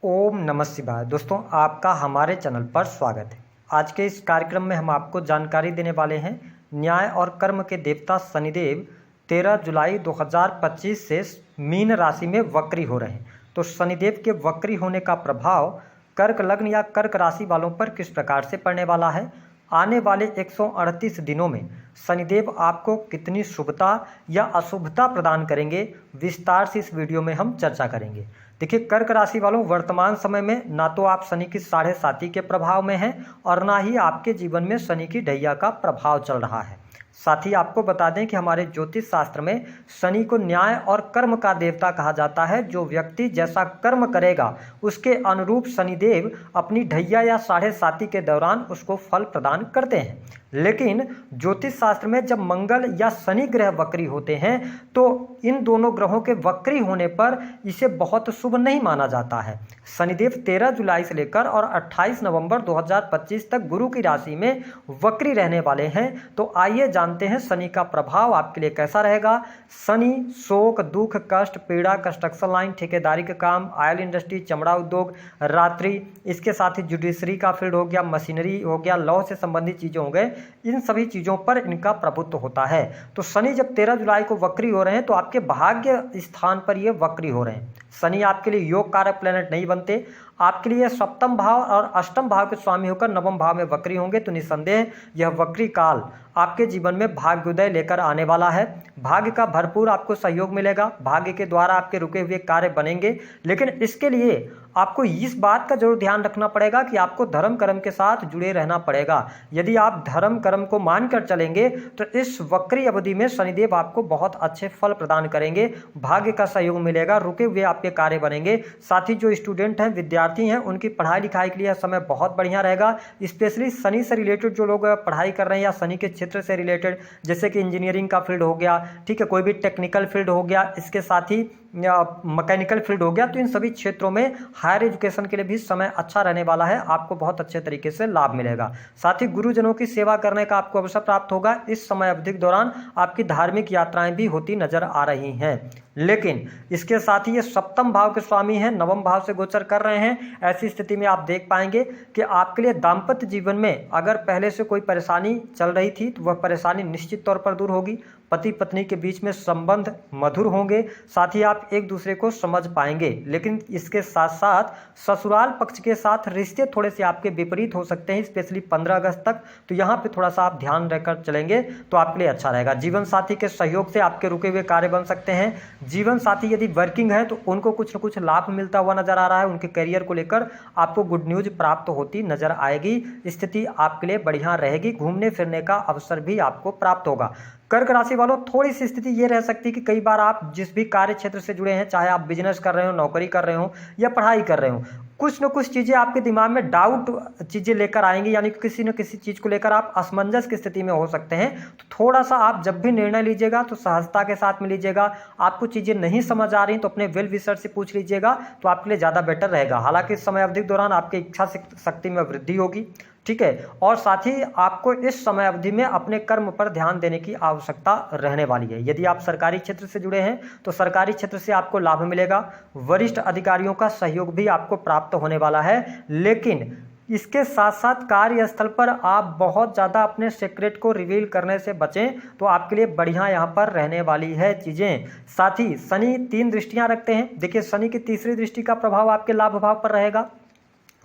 ओम नमः शिवाय। दोस्तों, आपका हमारे चैनल पर स्वागत है। आज के इस कार्यक्रम में हम आपको जानकारी देने वाले हैं न्याय और कर्म के देवता शनिदेव 13 जुलाई 2025 से मीन राशि में वक्री हो रहे हैं। तो शनिदेव के वक्री होने का प्रभाव कर्क लग्न या कर्क राशि वालों पर किस प्रकार से पड़ने वाला है, आने वाले 138 दिनों में शनिदेव आपको कितनी शुभता या अशुभता प्रदान करेंगे, विस्तार से इस वीडियो में हम चर्चा करेंगे। देखिए, कर्क राशि वालों, वर्तमान समय में ना तो आप शनि की 7.5 के प्रभाव में हैं और ना ही आपके जीवन में शनि की ढैया का प्रभाव चल रहा है। साथ ही आपको बता दें कि हमारे ज्योतिष शास्त्र में शनि को न्याय और कर्म का देवता कहा जाता है। जो व्यक्ति जैसा कर्म करेगा उसके अनुरूप शनिदेव अपनी ढैया या 7.5 के दौरान उसको फल प्रदान करते हैं। लेकिन ज्योतिष शास्त्र में जब मंगल या शनि ग्रह वक्री होते हैं तो इन दोनों ग्रहों के वक्री होने पर इसे बहुत शुभ नहीं माना जाता है। शनिदेव 13 जुलाई से लेकर और 28 नवंबर 2025 तक गुरु की राशि में वक्री रहने वाले हैं। तो आइए जानते हैं शनि का प्रभाव आपके लिए कैसा रहेगा। शनि शोक, दुख, कष्ट, पीड़ा, कंस्ट्रक्शन लाइन, ठेकेदारी का काम, ऑयल इंडस्ट्री, चमड़ा उद्योग, रात्रि, इसके साथ ही जुडिशरी का फील्ड हो गया, मशीनरी हो गया, लॉ से संबंधित चीज़ें हो गए, इन सभी चीज़ों पर इनका प्रभुत्व होता है। तो शनि जब 13 जुलाई को वक्री हो रहे हैं तो आपके भाग्य स्थान पर ये वक्री हो रहे हैं। शनि आपके लिए योग कारक प्लेनेट नहीं बनते, आपके लिए सप्तम भाव और अष्टम भाव के स्वामी होकर नवम भाव में वक्री होंगे। तो निस्संदेह यह वक्री काल आपके जीवन में भाग्योदय लेकर आने वाला है। भाग्य का भरपूर आपको सहयोग मिलेगा, भाग्य के द्वारा आपके रुके हुए कार्य बनेंगे। लेकिन इसके लिए आपको इस बात का जरूर ध्यान रखना पड़ेगा कि आपको धर्म कर्म के साथ जुड़े रहना पड़ेगा। यदि आप धर्म कर्म को मानकर चलेंगे तो इस वक्री अवधि में शनिदेव आपको बहुत अच्छे फल प्रदान करेंगे, भाग्य का सहयोग मिलेगा, रुके हुए आपके कार्य बनेंगे। साथ ही जो स्टूडेंट हैं, विद्यार्थी हैं, उनकी पढ़ाई लिखाई के लिए समय बहुत बढ़िया रहेगा। स्पेशली शनि से रिलेटेड जो लोग पढ़ाई कर रहे हैं या शनि के क्षेत्र से रिलेटेड, जैसे कि इंजीनियरिंग का फील्ड हो गया, ठीक है, कोई भी टेक्निकल फील्ड हो गया, इसके साथ ही मैकेनिकल फील्ड हो गया, तो इन सभी क्षेत्रों में हायर एजुकेशन के लिए भी समय अच्छा रहने वाला है। आपको बहुत अच्छे तरीके से लाभ मिलेगा। साथ ही गुरुजनों की सेवा करने का आपको अवसर प्राप्त होगा। इस समय अवधि के दौरान आपकी धार्मिक यात्राएं भी होती नजर आ रही हैं। लेकिन इसके साथ ही ये सप्तम भाव के स्वामी हैं, नवम भाव से गोचर कर रहे हैं। ऐसी स्थिति में आप देख पाएंगे कि आपके लिए दाम्पत्य जीवन में अगर पहले से कोई परेशानी चल रही थी तो वह परेशानी निश्चित तौर पर दूर होगी। पति पत्नी के बीच में संबंध मधुर होंगे, साथ ही आप एक दूसरे को समझ पाएंगे। लेकिन इसके साथ साथ ससुराल पक्ष के साथ रिश्ते थोड़े से आपके विपरीत हो सकते हैं, स्पेशली 15 अगस्त तक। तो यहाँ पे थोड़ा सा आप ध्यान रखकर चलेंगे तो आपके लिए अच्छा रहेगा। जीवन साथी के सहयोग से आपके रुके हुए कार्य बन सकते हैं। जीवन साथी यदि वर्किंग है तो उनको कुछ न कुछ लाभ मिलता हुआ नजर आ रहा है। उनके करियर को लेकर आपको गुड न्यूज प्राप्त होती नजर आएगी। स्थिति आपके लिए बढ़िया रहेगी, घूमने फिरने का अवसर भी आपको प्राप्त होगा। कर्क राशि वालों, थोड़ी सी स्थिति ये रह सकती है कि कई बार आप जिस भी कार्य क्षेत्र से जुड़े हैं, चाहे आप बिजनेस कर रहे हो, नौकरी कर रहे हो या पढ़ाई कर रहे हो, कुछ न कुछ चीज़ें आपके दिमाग में डाउट चीज़ें लेकर आएंगी, यानी कि किसी न किसी चीज़ को लेकर आप असमंजस की स्थिति में हो सकते हैं। तो थोड़ा सा आप जब भी निर्णय लीजिएगा तो सहजता के साथ में लीजिएगा। आपको चीज़ें नहीं समझ आ रही तो अपने वेल विशर से पूछ लीजिएगा, तो आपके लिए ज़्यादा बेटर रहेगा। हालांकि इस समय अवधि के दौरान आपकी इच्छा शक्ति में वृद्धि होगी, ठीक है, और साथ ही आपको इस समय अवधि में अपने कर्म पर ध्यान देने की आवश्यकता रहने वाली है। यदि आप सरकारी क्षेत्र से जुड़े हैं तो सरकारी क्षेत्र से आपको लाभ मिलेगा। वरिष्ठ अधिकारियों का सहयोग भी आपको प्राप्त होने वाला है। लेकिन इसके साथ साथ कार्यस्थल पर आप बहुत ज़्यादा अपने सीक्रेट को रिवील करने से बचें, तो आपके लिए बढ़िया यहाँ पर रहने वाली है चीज़ें। साथ ही शनि 3 दृष्टियाँ रखते हैं। देखिए, शनि की तीसरी दृष्टि का प्रभाव आपके लाभ भाव पर रहेगा।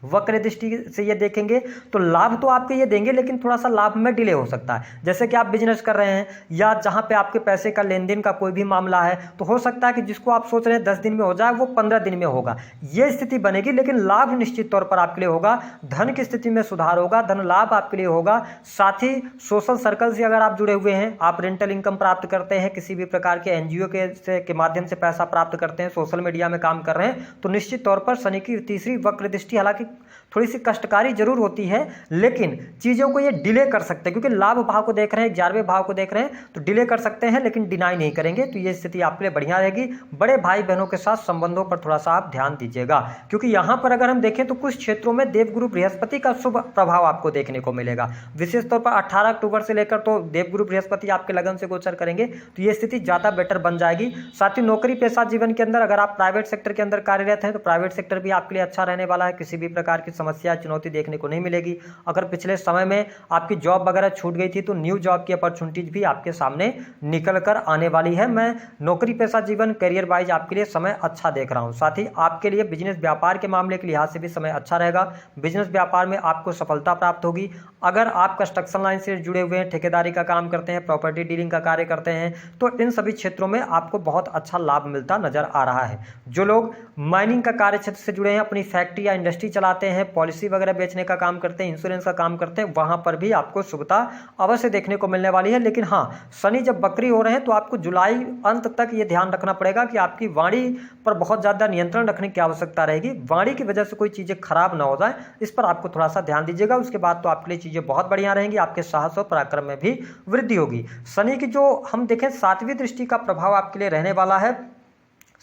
वक्र दृष्टि से ये देखेंगे तो लाभ तो आपके ये देंगे, लेकिन थोड़ा सा लाभ में डिले हो सकता है। जैसे कि आप बिजनेस कर रहे हैं या जहां पे आपके पैसे का लेन देन का कोई भी मामला है, तो हो सकता है कि जिसको आप सोच रहे हैं 10 दिन में हो जाए वो 15 दिन में होगा। ये स्थिति बनेगी, लेकिन लाभ निश्चित तौर पर आपके लिए होगा। धन की स्थिति में सुधार होगा, धन लाभ आपके लिए होगा। साथ ही सोशल सर्कल से अगर आप जुड़े हुए हैं, आप रेंटल इनकम प्राप्त करते हैं, किसी भी प्रकार के एनजीओ के माध्यम से पैसा प्राप्त करते हैं, सोशल मीडिया में काम कर रहे हैं, तो निश्चित तौर पर शनि की तीसरी वक्र दृष्टि हालांकि थोड़ी सी कष्टकारी जरूर होती है, लेकिन चीज़ों को ये डिले कर सकते हैं, क्योंकि लाभ भाव को देख रहे हैं, 11वें भाव को देख रहे हैं, तो डिले कर सकते हैं लेकिन डिनाई नहीं करेंगे। तो ये स्थिति आपके लिए बढ़िया रहेगी। बड़े भाई बहनों के साथ संबंधों पर थोड़ा सा आप ध्यान दीजिएगा, क्योंकि यहाँ पर अगर हम देखें तो कुछ क्षेत्रों में देवगुरु बृहस्पति का शुभ प्रभाव आपको देखने को मिलेगा। विशेष तौर पर 18 अक्टूबर से लेकर तो देवगुरु बृहस्पति आपके लगन से गोचर करेंगे, तो ये स्थिति ज़्यादा बेटर बन जाएगी। साथ ही नौकरी पेशा जीवन के अंदर अगर आप प्राइवेट सेक्टर के अंदर कार्यरत हैं तो प्राइवेट सेक्टर भी आपके लिए अच्छा रहने वाला है। किसी भी प्रकार की समस्या चुनौती देखने को नहीं मिलेगी। अगर पिछले समय में आपकी जॉब वगैरह छूट गई थी तो न्यू जॉब की अपॉर्चुनिटीज भी आपके सामने निकल कर आने वाली है। मैं नौकरी पेशा जीवन करियर वाइज आपके लिए समय अच्छा देख रहा हूं। साथ ही आपके लिए बिजनेस व्यापार के मामले के लिहाज से भी समय अच्छा रहेगा। बिजनेस व्यापार में आपको सफलता प्राप्त होगी। अगर आप कंस्ट्रक्शन लाइन से जुड़े हुए हैं, ठेकेदारी का काम करते हैं, प्रॉपर्टी डीलिंग का कार्य करते हैं, तो इन सभी क्षेत्रों में आपको बहुत अच्छा लाभ मिलता नजर आ रहा है। जो लोग माइनिंग का कार्य क्षेत्र से जुड़े हैं, अपनी फैक्ट्री या इंडस्ट्री चलाते हैं, पॉलिसी वगैरह बेचने का काम करते हैं, इंश्योरेंस का काम करते हैं, वहां पर भी आपको शुभता अवश्य देखने को मिलने वाली है। लेकिन हाँ, शनि जब वक्री हो रहे हैं तो आपको जुलाई अंत तक ये ध्यान रखना पड़ेगा कि आपकी वाणी पर बहुत ज्यादा नियंत्रण रखने की आवश्यकता रहेगी। वाणी की वजह से कोई चीजें खराब ना हो जाए, इस पर आपको थोड़ा सा ध्यान दीजिएगा। उसके बाद तो आपके लिए चीजें बहुत बढ़िया रहेंगी। आपके साहस और पराक्रम में भी वृद्धि होगी। शनि की जो हम देखें 7वीं दृष्टि का प्रभाव आपके लिए रहने वाला है।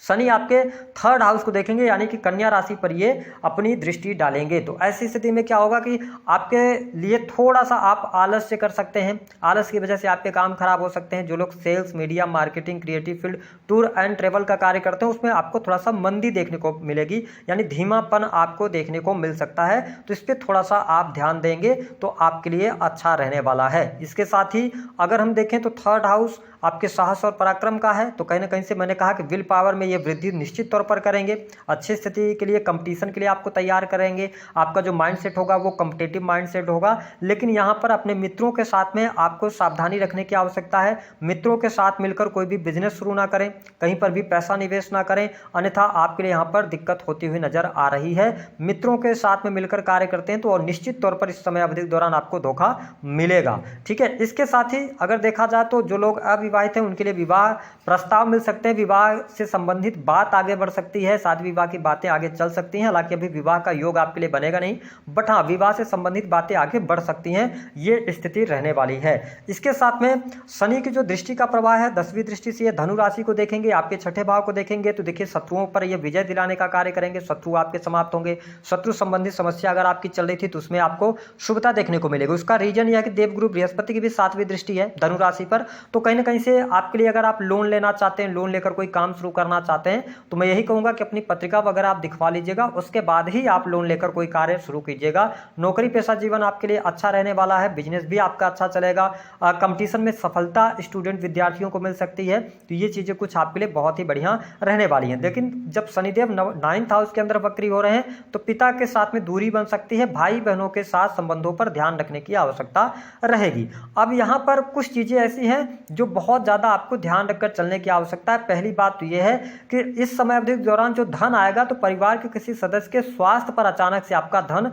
शनि आपके 3rd हाउस को देखेंगे, यानी कि कन्या राशि पर ये अपनी दृष्टि डालेंगे। तो ऐसी स्थिति में क्या होगा कि आपके लिए थोड़ा सा आप आलस्य कर सकते हैं। आलस की वजह से आपके काम खराब हो सकते हैं। जो लोग sales, media, marketing, creative field, tour and travel का कार्य करते हैं, उसमें आपको थोड़ा सा मंदी देखने को मिलेगी, यानी धीमापन आपको देखने को मिल सकता है। तो इस पर थोड़ा सा आप ध्यान देंगे तो आपके लिए अच्छा रहने वाला है। इसके साथ ही अगर हम देखें तो 3rd हाउस आपके साहस और पराक्रम का है, तो कहीं ना कहीं से मैंने कहा कि विल पावर में ये वृद्धि निश्चित तौर पर करेंगे। अच्छी स्थिति के लिए, कंपटीशन के लिए आपको तैयार करेंगे। आपका जो माइंडसेट होगा वो कॉम्पिटिटिव माइंडसेट होगा। लेकिन यहाँ पर अपने मित्रों के साथ में आपको सावधानी रखने की आवश्यकता है। मित्रों के साथ मिलकर कोई भी बिजनेस शुरू ना करें, कहीं पर भी पैसा निवेश ना करें, अन्यथा आपके लिए यहाँ पर दिक्कत होती हुई नजर आ रही है। मित्रों के साथ में मिलकर कार्य करते हैं तो और निश्चित तौर पर इस समय अवधि के दौरान आपको धोखा मिलेगा। ठीक है। इसके साथ ही अगर देखा जाए तो जो लोग अविवाहित हैं उनके लिए विवाह प्रस्ताव मिल सकते हैं। विवाह से संबंधित बात आगे बढ़ सकती है। शादी विवाह की बातें आगे चल सकती हैं। हालांकि अभी विवाह का योग आपके लिए बनेगा नहीं, बट हाँ, विवाह से संबंधित बातें आगे बढ़ सकती हैं, ये स्थिति रहने वाली है। इसके साथ में शनि की जो दृष्टि का प्रभाव है, 10वीं दृष्टि से ये धनु राशि को देखेंगे, आपके 6ठे भाव को देखेंगे, तो देखिए शत्रुओं पर ये विजय दिलाने का कार्य करेंगे। शत्रु आपके समाप्त होंगे। शत्रु संबंधित समस्या अगर आपकी चल रही थी तो उसमें आपको शुभता देखने को मिलेगी। उसका रीजन यह है कि देवगुरु बृहस्पति की भी 7वीं दृष्टि है धनु राशि पर, तो कहीं ना कहीं से आपके लिए अगर आप लोन लेना चाहते हैं, लोन लेकर कोई काम शुरू करना चाहते हैं, तो मैं यही कहूंगा कि अपनी पत्रिका वगैरह आप दिखवा लीजिएगा, उसके बाद ही आप लोन लेकर कोई कार्य शुरू कीजिएगा। नौकरी पेशा जीवन आपके लिए अच्छा रहने वाला है। बिजनेस भी आपका अच्छा चलेगा। कंपटीशन में सफलता स्टूडेंट विद्यार्थियों को मिल सकती है। तो ये चीजें कुछ आपके लिए बहुत ही बढ़िया रहने वाली हैं। लेकिन जब शनिदेव 9th हाउस के अंदर वक्री हो रहे हैं तो पिता के साथ में दूरी बन सकती है। भाई बहनों के साथ संबंधों पर ध्यान रखने की आवश्यकता रहेगी। अब यहाँ पर कुछ चीजें ऐसी हैं जो बहुत ज्यादा आपको ध्यान रखकर चलने की आवश्यकता है। पहली बात तो यह है कि इस समय अवधि के दौरान जो धन आएगा तो परिवार के किसी सदस्य के स्वास्थ्य पर अचानक से आपका धन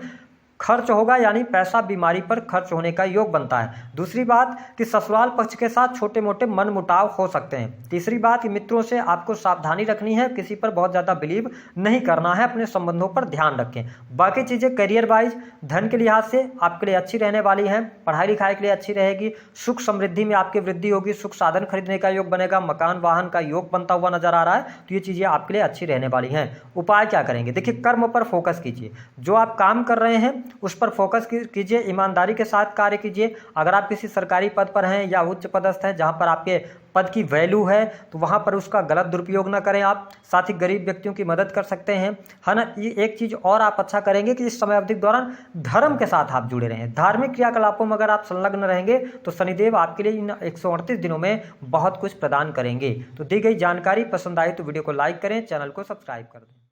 खर्च होगा, यानी पैसा बीमारी पर खर्च होने का योग बनता है। दूसरी बात कि ससुराल पक्ष के साथ छोटे मोटे मनमुटाव हो सकते हैं। तीसरी बात कि मित्रों से आपको सावधानी रखनी है, किसी पर बहुत ज़्यादा बिलीव नहीं करना है, अपने संबंधों पर ध्यान रखें। बाकी चीज़ें करियर वाइज धन के लिहाज से आपके लिए अच्छी रहने वाली हैं। पढ़ाई लिखाई के लिए अच्छी रहेगी। सुख समृद्धि में आपकी वृद्धि होगी। सुख साधन खरीदने का योग बनेगा। मकान वाहन का योग बनता हुआ नजर आ रहा है। तो ये चीज़ें आपके लिए अच्छी रहने वाली हैं। उपाय क्या करेंगे? देखिए, कर्म पर फोकस कीजिए। जो आप काम कर रहे हैं उस पर फोकस कीजिए। ईमानदारी के साथ कार्य कीजिए। अगर आप किसी सरकारी पद पर हैं या उच्च पदस्थ हैं जहां पर आपके पद की वैल्यू है तो वहां पर उसका गलत दुरुपयोग ना करें आप। साथ ही गरीब व्यक्तियों की मदद कर सकते हैं, है ना। ये एक चीज और आप अच्छा करेंगे कि इस समय अवधि के दौरान धर्म के साथ आप जुड़े रहें। धार्मिक क्रियाकलापों में अगर आप संलग्न रहेंगे तो शनिदेव आपके लिए इन 138 दिनों में बहुत कुछ प्रदान करेंगे। तो दी गई जानकारी पसंद आई तो वीडियो को लाइक करें, चैनल को सब्सक्राइब कर दें।